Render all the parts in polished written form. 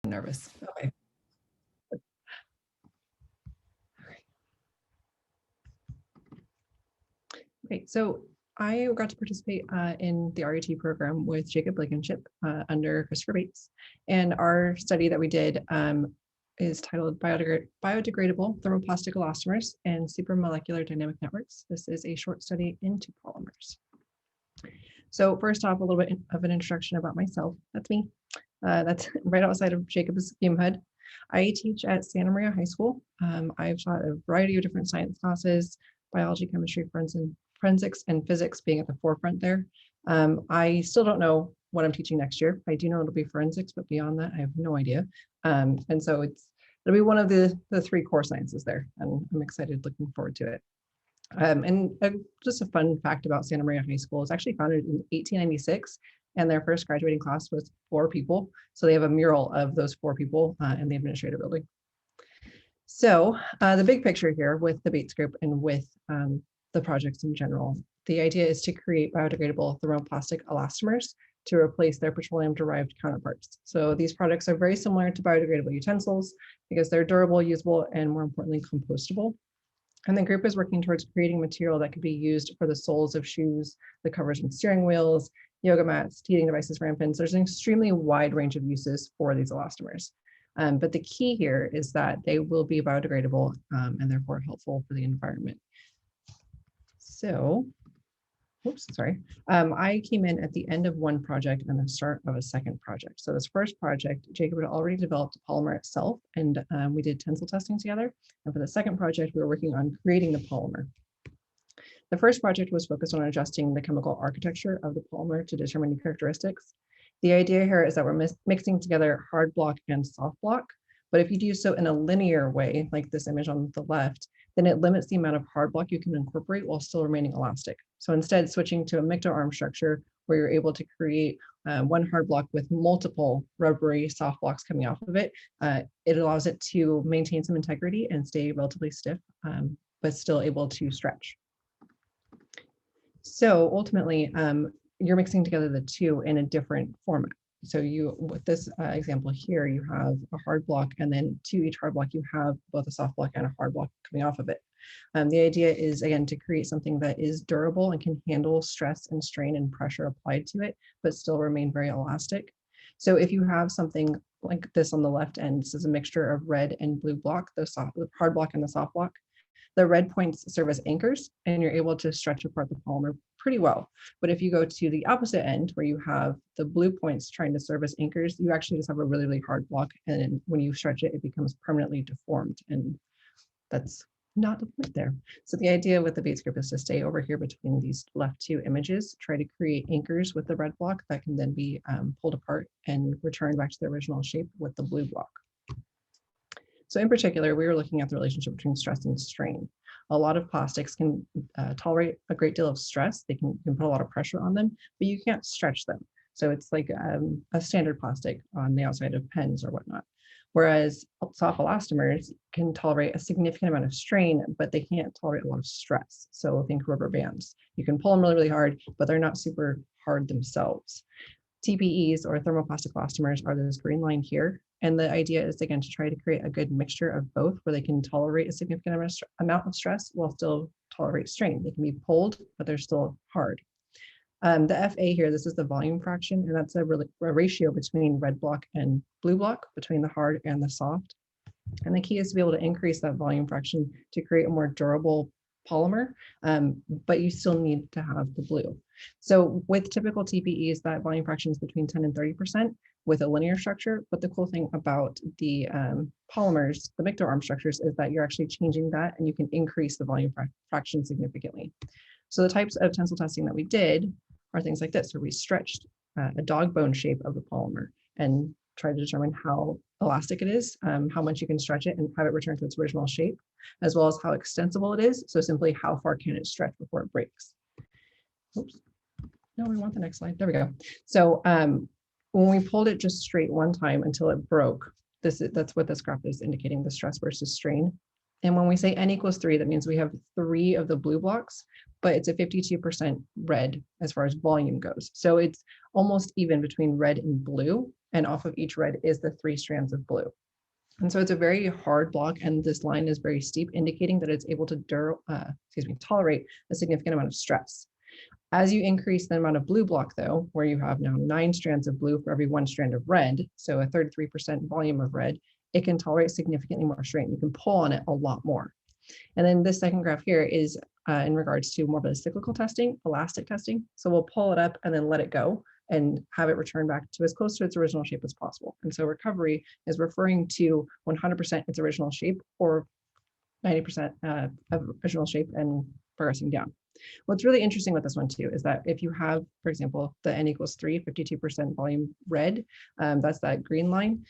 nervous. Okay. Okay, so I got to participate in the RET program with Jacob Blankenship under Christopher Bates. And our study that we did is titled Biodegradable Thermoplastic Elastomers and Supramolecular Dynamic Networks. This is a short study into polymers. So first off, a little bit of an introduction about myself. That's me. That's right outside of Jacob's game HUD. I teach at Santa Maria High School. I've taught a variety of different science classes, biology, chemistry, forensics, and physics being at the forefront there. I still don't know what I'm teaching next year. I do know it'll be forensics, but beyond that, I have no idea. And so it'll be one of the three core sciences there, and I'm excited, looking forward to it. Just a fun fact about Santa Maria High School, it's actually founded in 1896, and their first graduating class was 4 people. So they have a mural of those 4 people in the administrative building. So the big picture here with the Bates group and with the projects in general, the idea is to create biodegradable thermoplastic elastomers to replace their petroleum-derived counterparts. So these products are very similar to biodegradable utensils because they're durable, usable, and more importantly, compostable. And the group is working towards creating material that could be used for the soles of shoes, the covers and steering wheels, yoga mats, heating devices, rampants. There's an extremely wide range of uses for these elastomers. But the key here is that they will be biodegradable and therefore helpful for the environment. So, oops, sorry. I came in at the end of one project and the start of a second project. So this first project, Jacob had already developed the polymer itself, and we did tensile testing together. And for the second project, we were working on creating the polymer. The first project was focused on adjusting the chemical architecture of the polymer to determine new characteristics. The idea here is that we're mixing together hard block and soft block, but if you do so in a linear way, like this image on the left, then it limits the amount of hard block you can incorporate while still remaining elastic. So instead, switching to a micro-arm structure where you're able to create one hard block with multiple rubbery soft blocks coming off of it, it allows it to maintain some integrity and stay relatively stiff, but still able to stretch. So ultimately, you're mixing together the two in a different format. So with this example here, you have a hard block, and then to each hard block, you have both a soft block and a hard block coming off of it. The idea is, again, to create something that is durable and can handle stress and strain and pressure applied to it, but still remain very elastic. So if you have something like this on the left end, this is a mixture of red and blue block, the hard block and the soft block. The red points serve as anchors, and you're able to stretch apart the polymer pretty well. But if you go to the opposite end, where you have the blue points trying to serve as anchors, you actually just have a really, really hard block. And when you stretch it, it becomes permanently deformed. And that's not the point there. So the idea with the Bates group is to stay over here between these left 2 images, try to create anchors with the red block that can then be pulled apart and returned back to the original shape with the blue block. So in particular, we were looking at the relationship between stress and strain. A lot of plastics can tolerate a great deal of stress. They can put a lot of pressure on them, but you can't stretch them. So it's like a standard plastic on the outside of pens or whatnot. Whereas soft elastomers can tolerate a significant amount of strain, but they can't tolerate a lot of stress. So think rubber bands. You can pull them really, really hard, but they're not super hard themselves. TPEs, or thermoplastic elastomers, are this green line here. And the idea is, again, to try to create a good mixture of both, where they can tolerate a significant amount of stress while still tolerate strain. They can be pulled, but they're still hard. The FA here, this is the volume fraction, and that's a ratio between red block and blue block, between the hard and the soft. And the key is to be able to increase that volume fraction to create a more durable polymer, but you still need to have the blue. So with typical TPEs, that volume fraction is between 10 and 30% with a linear structure. But the cool thing about the polymers, the micro-arm structures, is that you're actually changing that and you can increase the volume fraction significantly. So the types of tensile testing that we did are things like this, where we stretched a dog bone shape of the polymer and tried to determine how elastic it is, how much you can stretch it and have it return to its original shape, as well as how extensible it is. So simply how far can it stretch before it breaks. Oops. No, we want the next slide. There we go. So when we pulled it just straight one time until it broke, that's what this graph is indicating, the stress versus strain. And when we say n equals 3, that means we have 3 of the blue blocks, but it's a 52% red as far as volume goes. So it's almost even between red and blue. and off of each red is the 3 strands of blue. And so it's a very hard block, and this line is very steep, indicating that it's able to tolerate a significant amount of stress. As you increase the amount of blue block, though, where you have now 9 strands of blue for every 1 strand of red, so a 33% volume of red, it can tolerate significantly more strain. You can pull on it a lot more. And then this second graph here is in regards to more of a cyclical testing, elastic testing. So we'll pull it up and then let it go and have it return back to as close to its original shape as possible. And so recovery is referring to 100% its original shape or 90% of original shape and progressing down. What's really interesting with this one too is that if you have, for example, the N equals 3, 52% volume red, that's that green line,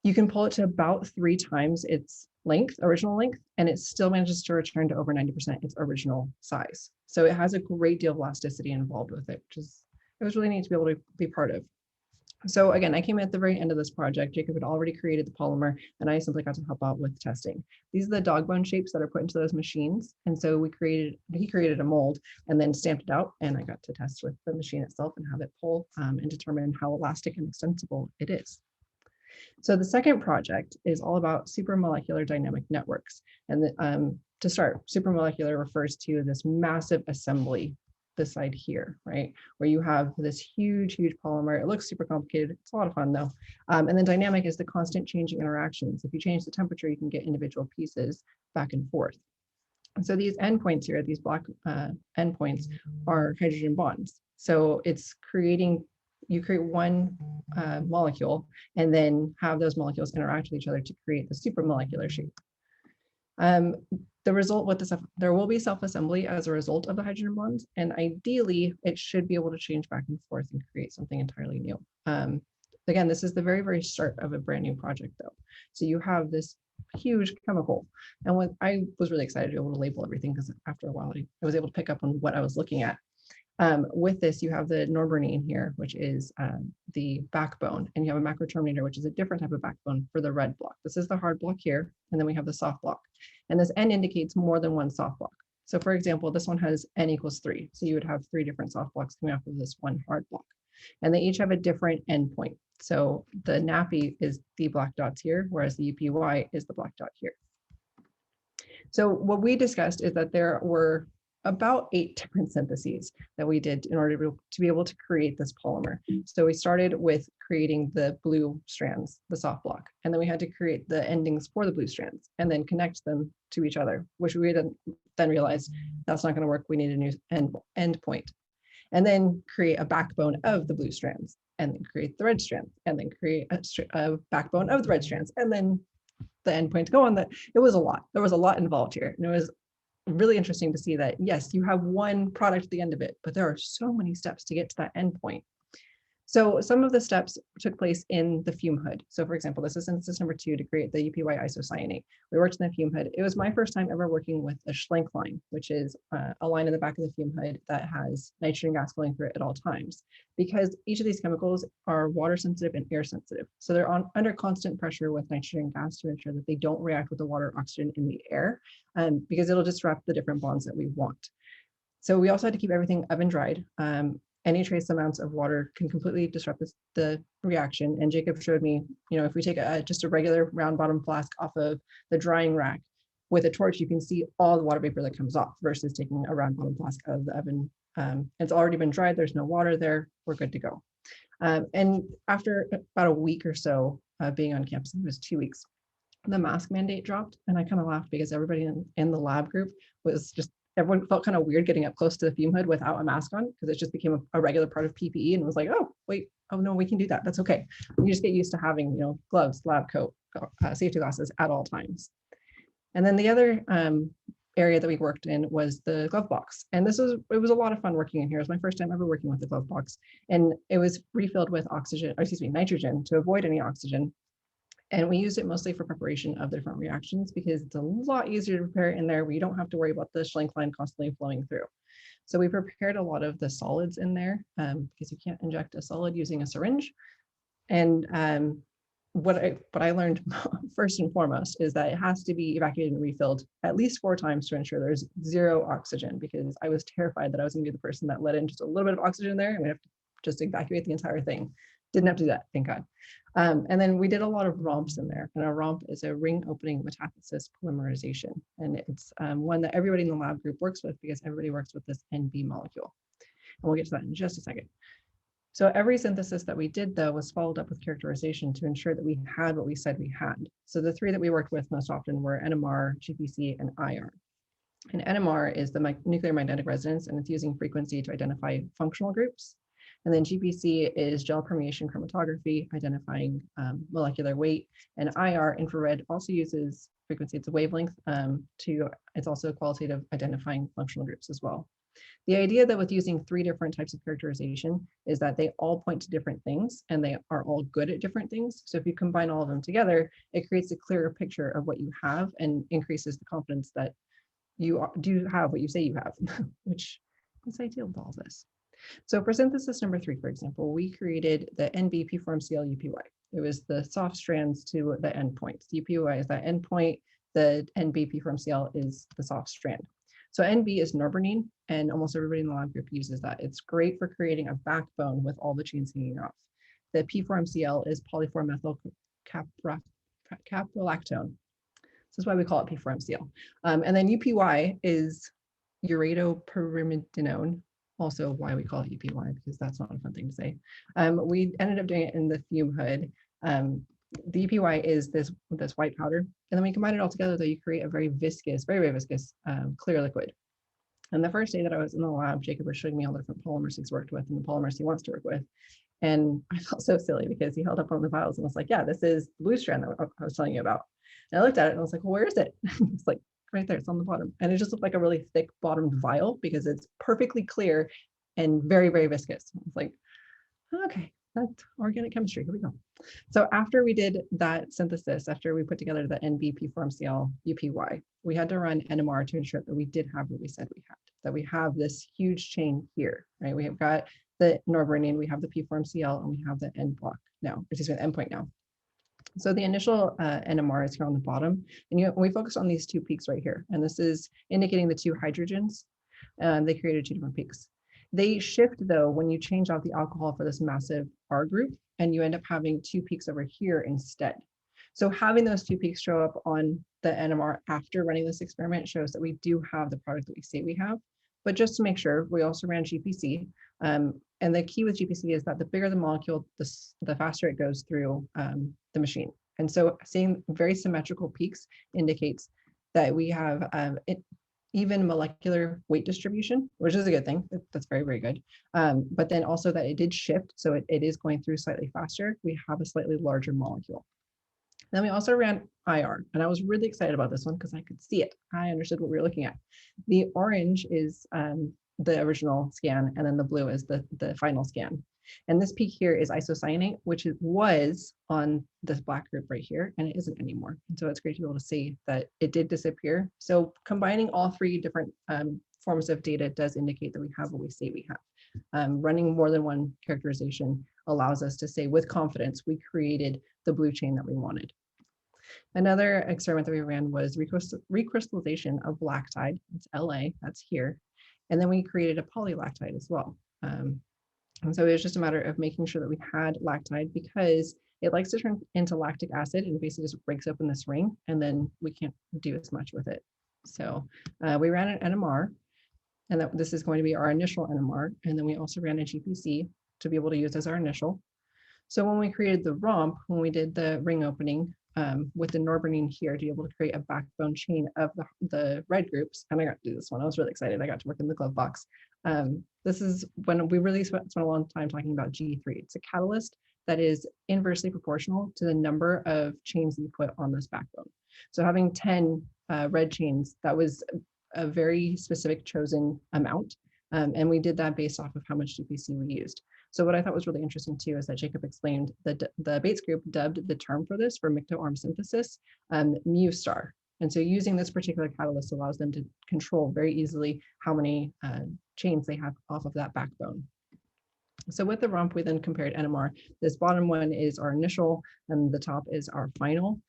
you can pull it to about 3 times its original length, and it still manages to return to over 90% its original size. So it has a great deal of elasticity involved with it, it was really neat to be able to be part of. So again, I came at the very end of this project. Jacob had already created the polymer, and I simply got to help out with testing. These are the dog bone shapes that are put into those machines. And so he created a mold and then stamped it out, and I got to test with the machine itself and have it pull and determine how elastic and extensible it is. So the second project is all about supramolecular dynamic networks. And to start, supramolecular refers to this massive assembly, this side here, right? Where you have this huge polymer. It looks super complicated. It's a lot of fun though. And then dynamic is the constant changing interactions. If you change the temperature, you can get individual pieces back and forth. And so these endpoints here, these black endpoints are hydrogen bonds. So it's you create one molecule and then have those molecules interact with each other to create the supramolecular shape. The result with this, there will be self-assembly as a result of the hydrogen bonds, and ideally it should be able to change back and forth and create something entirely new. Again, this is the very, very start of a brand new project though. So you have this huge chemical, and what I was really excited to be able to label everything, because after a while I was able to pick up on what I was looking at. With this, you have the norbornene here, which is the backbone, and you have a macroterminator, which is a different type of backbone for the red block. This is the hard block here, and then we have the soft block. And this N indicates more than one soft block. So for example, this one has N equals 3. So you would have 3 different soft blocks coming off of this one hard block. And they each have a different endpoint. So the NAPI is the black dots here, whereas the UPY is the black dot here. So what we discussed is that there were about 8 different syntheses that we did in order to be able to create this polymer. So we started with creating the blue strands, the soft block, and then we had to create the endings for the blue strands and then connect them to each other, which we then realized that's not going to work. We need a new endpoint, and then create a backbone of the blue strands, and then create the red strand, and then create a backbone of the red strands, and then the endpoint to go on. That it was a lot. There was a lot involved here, and it was really interesting to see that, yes, you have one product at the end of it, but there are so many steps to get to that endpoint. So some of the steps took place in the fume hood. So for example, this is synthesis number 2 to create the UPY-isocyanate. We worked in the fume hood. It was my first time ever working with a Schlenk line, which is a line in the back of the fume hood that has nitrogen gas flowing through it at all times, because each of these chemicals are water sensitive and air sensitive. So they're under constant pressure with nitrogen gas to ensure that they don't react with the water oxygen in the air, because it'll disrupt the different bonds that we want. So we also had to keep everything oven dried. Any trace amounts of water can completely disrupt the reaction. And Jacob showed me, if we take just a regular round bottom flask off of the drying rack with a torch, you can see all the water vapor that comes off versus taking a round bottom flask out of the oven. It's already been dried. There's no water there. We're good to go. And after about a week or so being on campus, it was 2 weeks, the mask mandate dropped. And I kind of laughed because everybody in the lab group was just, everyone felt kind of weird getting up close to the fume hood without a mask on, because it just became a regular part of PPE, and it was like, oh, wait, oh no, we can do that. That's okay. You just get used to having, gloves, lab coat, safety glasses at all times. And then the other area that we worked in was the glove box. And it was a lot of fun working in here. It was my first time ever working with the glove box. And it was refilled with nitrogen to avoid any oxygen. And we used it mostly for preparation of the different reactions, because it's a lot easier to prepare it in there where you don't have to worry about the Schlenk line constantly flowing through. So we prepared a lot of the solids in there, because you can't inject a solid using a syringe. And what I learned first and foremost is that it has to be evacuated and refilled at least 4 times to ensure there's 0 oxygen, because I was terrified that I was going to be the person that let in just a little bit of oxygen there and we have to just evacuate the entire thing. Didn't have to do that, thank God. And then we did a lot of ROMPs in there. And a ROMP is a ring opening metathesis polymerization. And it's one that everybody in the lab group works with because everybody works with this NB molecule. And we'll get to that in just a second. So every synthesis that we did, though, was followed up with characterization to ensure that we had what we said we had. So the three that we worked with most often were NMR, GPC, and IR. And NMR is the nuclear magnetic resonance, and it's using frequency to identify functional groups. And then GPC is gel permeation chromatography, identifying molecular weight. And IR, infrared, also uses frequency, it's a wavelength, it's also qualitative, identifying functional groups as well. The idea that with using three different types of characterization is that they all point to different things and they are all good at different things. So if you combine all of them together, it creates a clearer picture of what you have and increases the confidence that you do have what you say you have, which is ideal with all this. So for synthesis number 3, for example, we created the NB P4MCl UPY. It was the soft strands to the endpoints. UPY is that endpoint, the NB P4MCl is the soft strand. So NB is norbornene, and almost everybody in the lab group uses that. It's great for creating a backbone with all the chains hanging off. The P4MCl is poly,4-methyl caprolactone. This is why we call it P4MCl. And then UPY is uretopyrimidinone, also why we call it UPY, because that's not a fun thing to say. We ended up doing it in the fume hood. The UPY is this white powder, and then we combine it all together, though you create a very viscous, very viscous, clear liquid. And the first day that I was in the lab, Jacob was showing me all the different polymers he's worked with and the polymers he wants to work with. And I felt so silly because he held up one of the vials and was like, yeah, this is the blue strand that I was telling you about. And I looked at it and I was like, well, where is it? It's like right there, it's on the bottom. And it just looked like a really thick bottomed vial because it's perfectly clear and very viscous. It's like, okay, that's organic chemistry, here we go. So after we did that synthesis, after we put together the NB P4MCl UPY, we had to run NMR to ensure that we did have what we said we had, that we have this huge chain here, right? We have got the norbornene, we have the P4MCl, and we have the endpoint now. So the initial NMR is here on the bottom, and we focus on these two peaks right here, and this is indicating the two hydrogens. They created two different peaks. They shift, though, when you change out the alcohol for this massive R group, and you end up having two peaks over here instead. So having those two peaks show up on the NMR after running this experiment shows that we do have the product that we say we have. But just to make sure, we also ran GPC. And the key with GPC is that the bigger the molecule, the faster it goes through the machine. And so seeing very symmetrical peaks indicates that we have even molecular weight distribution, which is a good thing. That's very good. But then also that it did shift, so it is going through slightly faster. We have a slightly larger molecule. Then we also ran IR, and I was really excited about this one because I could see it. I understood what we were looking at. The orange is the original scan, and then the blue is the final scan. And this peak here is isocyanate, which was on this black group right here, and it isn't anymore. And so it's great to be able to see that it did disappear. So combining all three different forms of data does indicate that we have what we say we have. Running more than one characterization allows us to say with confidence, we created the blue chain that we wanted. Another experiment that we ran was recrystallization of lactide. It's LA, that's here. And then we created a polylactide as well. And so it was just a matter of making sure that we had lactide because it likes to turn into lactic acid and basically just breaks open this ring, and then we can't do as much with it. So we ran an NMR, and this is going to be our initial NMR. And then we also ran a GPC to be able to use as our initial. So when we created the ROMP, when we did the ring opening with the norbornene here to be able to create a backbone chain of the red groups, and I got to do this one. I was really excited. I got to work in the glove box. This is when we really spent a long time talking about G3. It's a catalyst that is inversely proportional to the number of chains that you put on this backbone. So having 10 red chains, that was a very specific chosen amount. And we did that based off of how much GPC we used. So what I thought was really interesting too is that Jacob explained that the Bates group dubbed the term for this for mycto-arm synthesis mu star. And so using this particular catalyst allows them to control very easily how many chains they have off of that backbone. So with the ROMP, we then compared NMR. This bottom one is our initial, and the top is our final.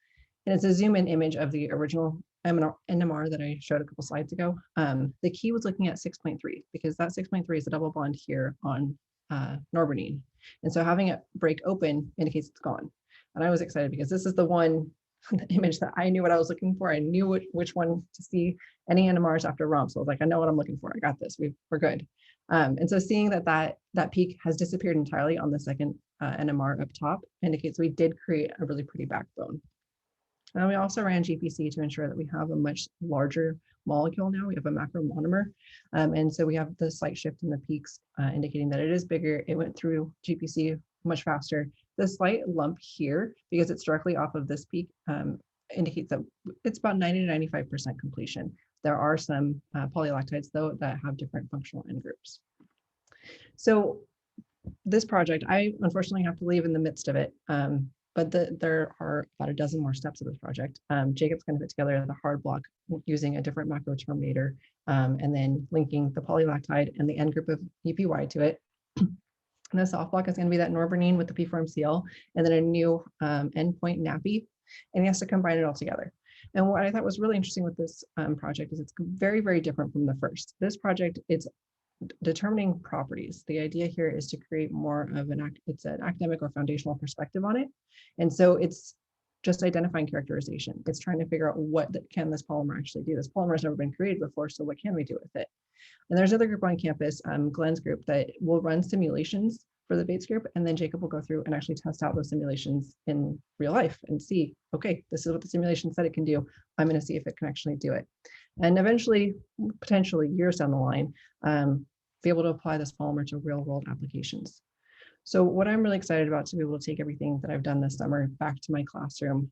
And it's a zoom in image of the original NMR that I showed a couple slides ago. The key was looking at 6.3 because that 6.3 is a double bond here on norbornene. And so having it break open indicates it's gone. And I was excited because this is the one image that I knew what I was looking for. I knew which one to see any NMRs after ROMP. So I was like, I know what I'm looking for. I got this. We're good. And so seeing that peak has disappeared entirely on the second NMR up top indicates we did create a really pretty backbone. And we also ran GPC to ensure that we have a much larger molecule now. We have a macromonomer. And so we have the slight shift in the peaks indicating that it is bigger. It went through GPC much faster. The slight lump here, because it's directly off of this peak, indicates that it's about 90 to 95% completion. There are some polylactides, though, that have different functional end groups. So this project, I unfortunately have to leave in the midst of it. But there are about a dozen more steps of this project. Jacob's going to put together the hard block using a different macro terminator, and then linking the polylactide and the end group of UPY to it. And the soft block is going to be that norbornene with the P4MCl, and then a new endpoint NAPI, and he has to combine it all together. And what I thought was really interesting with this project is it's very, very different from the first. This project, it's determining properties. The idea here is to create more of an academic or foundational perspective on it. And so it's just identifying characterization. It's trying to figure out what can this polymer actually do. This polymer has never been created before, so what can we do with it? And there's another group on campus, Glenn's group, that will run simulations for the Bates group, and then Jacob will go through and actually test out those simulations in real life and see, okay, this is what the simulation said it can do. I'm going to see if it can actually do it. And eventually, potentially years down the line, be able to apply this polymer to real world applications. So what I'm really excited about to be able to take everything that I've done this summer back to my classroom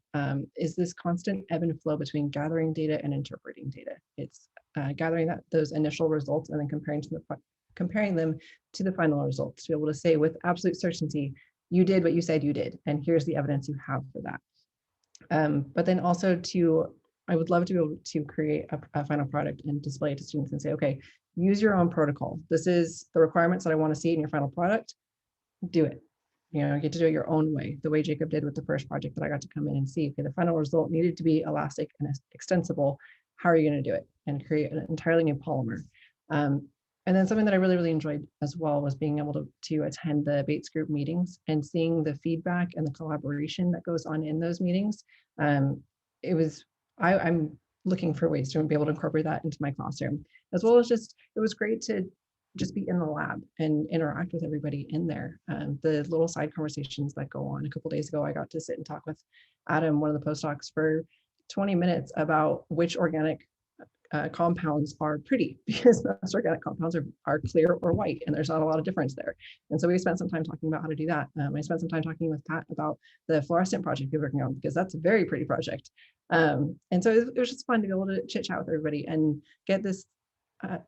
is this constant ebb and flow between gathering data and interpreting data. It's gathering those initial results and then comparing them to the final results to be able to say with absolute certainty, you did what you said you did, and here's the evidence you have for that. But then also I would love to be able to create a final product and display it to students and say, okay, use your own protocol. This is the requirements that I want to see in your final product. Do it. You get to do it your own way, the way Jacob did with the first project that I got to come in and see. Okay, the final result needed to be elastic and extensible. How are you going to do it? And create an entirely new polymer. And then something that I really, really enjoyed as well was being able to attend the Bates group meetings and seeing the feedback and the collaboration that goes on in those meetings. I'm looking for ways to be able to incorporate that into my classroom, as well as it was great to just be in the lab and interact with everybody in there. The little side conversations that go on. A couple of days ago, I got to sit and talk with Adam, one of the postdocs, for 20 minutes about which organic compounds are pretty, because most organic compounds are clear or white, and there's not a lot of difference there. And so we spent some time talking about how to do that. I spent some time talking with Pat about the fluorescent project we're working on, because that's a very pretty project. And so it was just fun to be able to chit chat with everybody and get this,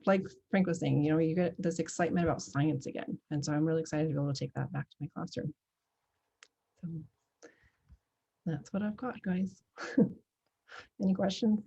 like Frank was saying, you get this excitement about science again. And so I'm really excited to be able to take that back to my classroom. So that's what I've got, guys. Any questions?